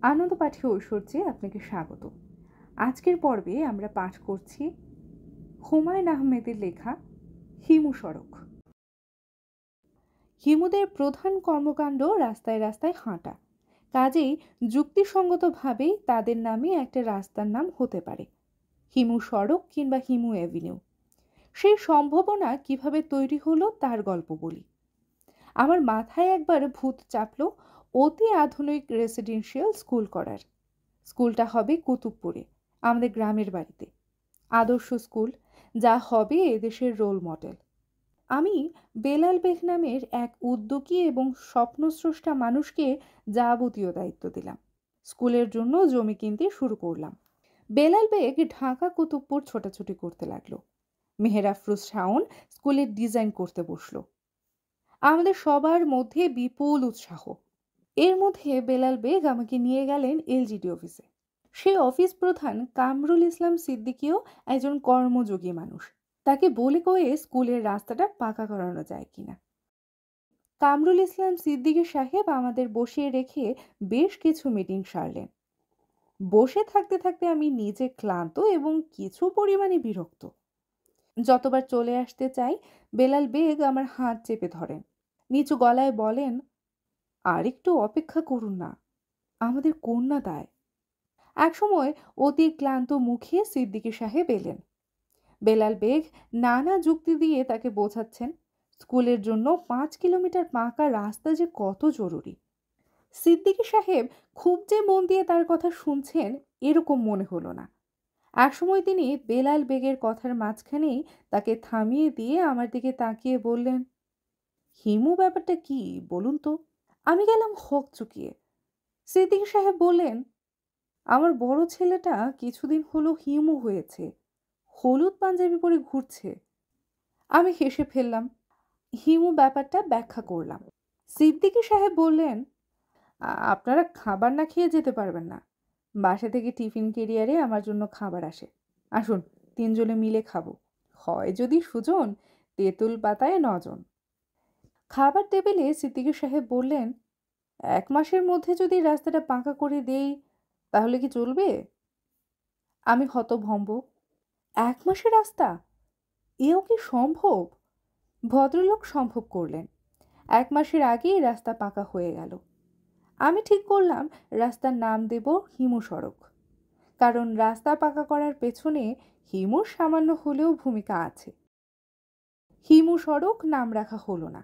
আনন্দ পাঠে ঐশ্বর্যে আপনাকে স্বাগত। আজকের পর্বে আমরা পাঠ করছি হুমায়ুন আহমেদের লেখা হিমু সড়ক। হিমুদের প্রধান কর্মকাণ্ড রাস্তায় রাস্তায় হাঁটা, কাজেই যুক্তিসঙ্গতভাবেই তাদের নামে একটা রাস্তার নাম হতে পারে হিমু সড়ক কিংবা হিমু অ্যাভিনিউ। সেই সম্ভাবনা কিভাবে তৈরি হলো তার গল্প বলি। আমার মাথায় একবার ভূত চাপলো অতি আধুনিক রেসিডেন্সিয়াল স্কুল করার। স্কুলটা হবে কুতুবপুরে, আমাদের গ্রামের বাড়িতে। আদর্শ স্কুল, যা হবে এদেশের রোল মডেল। আমি বেলাল বেগ নামের এক উদ্যোগী এবং স্বপ্নস্রষ্টা মানুষকে যাবতীয় দায়িত্ব দিলাম। স্কুলের জন্য জমি কিনতে শুরু করলাম। বেলাল বেগ ঢাকা কুতুবপুর ছোটাছুটি করতে লাগলো। মেহেরাফরুজ শাওন স্কুলের ডিজাইন করতে বসলো। আমাদের সবার মধ্যে বিপুল উৎসাহ। এর মধ্যে বেলাল বেগ আমাকে নিয়ে গেলেন এলজিডি অফিসে। সেই অফিস প্রধান কামরুল ইসলাম সিদ্দিকীও একজন কর্মযোগী মানুষ। তাকে বলে কয়ে স্কুলের রাস্তাটা পাকা করানো যায় কিনা। কামরুল ইসলাম সিদ্দিকী সাহেব আমাদের বসিয়ে রেখে বেশ কিছু মিটিং সারলেন। বসে থাকতে থাকতে আমি নিজে ক্লান্ত এবং কিছু পরিমাণে বিরক্ত। যতবার চলে আসতে চাই, বেলাল বেগ আমার হাত চেপে ধরেন, নিচু গলায় বলেন, আর একটু অপেক্ষা করুন না, আমাদের কন্যা দায়। একসময় অতি ক্লান্ত মুখে সিদ্দিকী সাহেব এলেন। বেলাল বেগ নানা যুক্তি দিয়ে তাকে বোঝাচ্ছেন স্কুলের জন্য 5 কিলোমিটার পাকা রাস্তা যে কত জরুরি। সিদ্দিকী সাহেব খুব যে মন দিয়ে তার কথা শুনছেন এরকম মনে হলো না। একসময় তিনি বেলাল বেগের কথার মাঝখানেই তাকে থামিয়ে দিয়ে আমার দিকে তাকিয়ে বললেন, হিমু ব্যাপারটা কি বলুন তো। আমি গেলাম হক চুকিয়ে। সিদ্দিকী সাহেব বললেন, আমার বড় ছেলেটা কিছুদিন হলো হিমু হয়েছে, হলুদ পাঞ্জাবি পরে ঘুরছে। আমি হেসে ফেললাম, হিমু ব্যাপারটা ব্যাখ্যা করলাম। সিদ্দিকী সাহেব বললেন, আপনারা খাবার না খেয়ে যেতে পারবেন না। বাসা থেকে টিফিন ক্যারিয়ারে আমার জন্য খাবার আসে। আসুন, 3 জনে মিলে খাবো। হয় যদি সুজন, তেঁতুল পাতায় 9 জন। খাবার টেবিলে সিদ্দিকী সাহেব বললেন, 1 মাসের মধ্যে যদি রাস্তাটা পাকা করে দেই তাহলে কি চলবে? আমি হতভম্ব। 1 মাসের রাস্তা? এও কি সম্ভব? ভদ্রলোক সম্ভব করলেন। 1 মাসের আগেই রাস্তা পাকা হয়ে গেল। আমি ঠিক করলাম রাস্তার নাম দেব হিমু সড়ক, কারণ রাস্তা পাকা করার পেছনে হিমুর সামান্য হলেও ভূমিকা আছে। হিমু সড়ক নাম রাখা হলো না।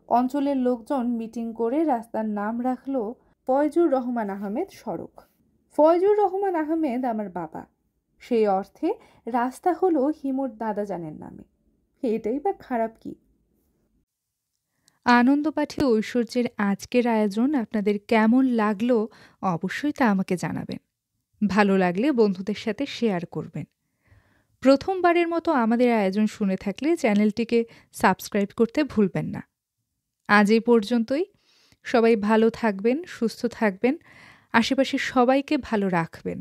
অঞ্চলের লোকজন মিটিং করে রাস্তার নাম রাখলো ফয়জুর রহমান আহমেদ সড়ক। ফয়জুর রহমান আহমেদ আমার বাবা। সেই অর্থে রাস্তা হলো হিমুর দাদাজানের নামে। এটাই বা খারাপ কি? আনন্দ পাঠে ঐশ্বর্যের আজকের আয়োজন আপনাদের কেমন লাগলো অবশ্যই তা আমাকে জানাবেন। ভালো লাগলে বন্ধুদের সাথে শেয়ার করবেন। প্রথমবারের মতো আমাদের আয়োজন শুনে থাকলে চ্যানেলটিকে সাবস্ক্রাইব করতে ভুলবেন না। আজ এই পর্যন্তই। সবাই ভালো থাকবেন, সুস্থ থাকবেন, আশেপাশের সবাইকে ভালো রাখবেন।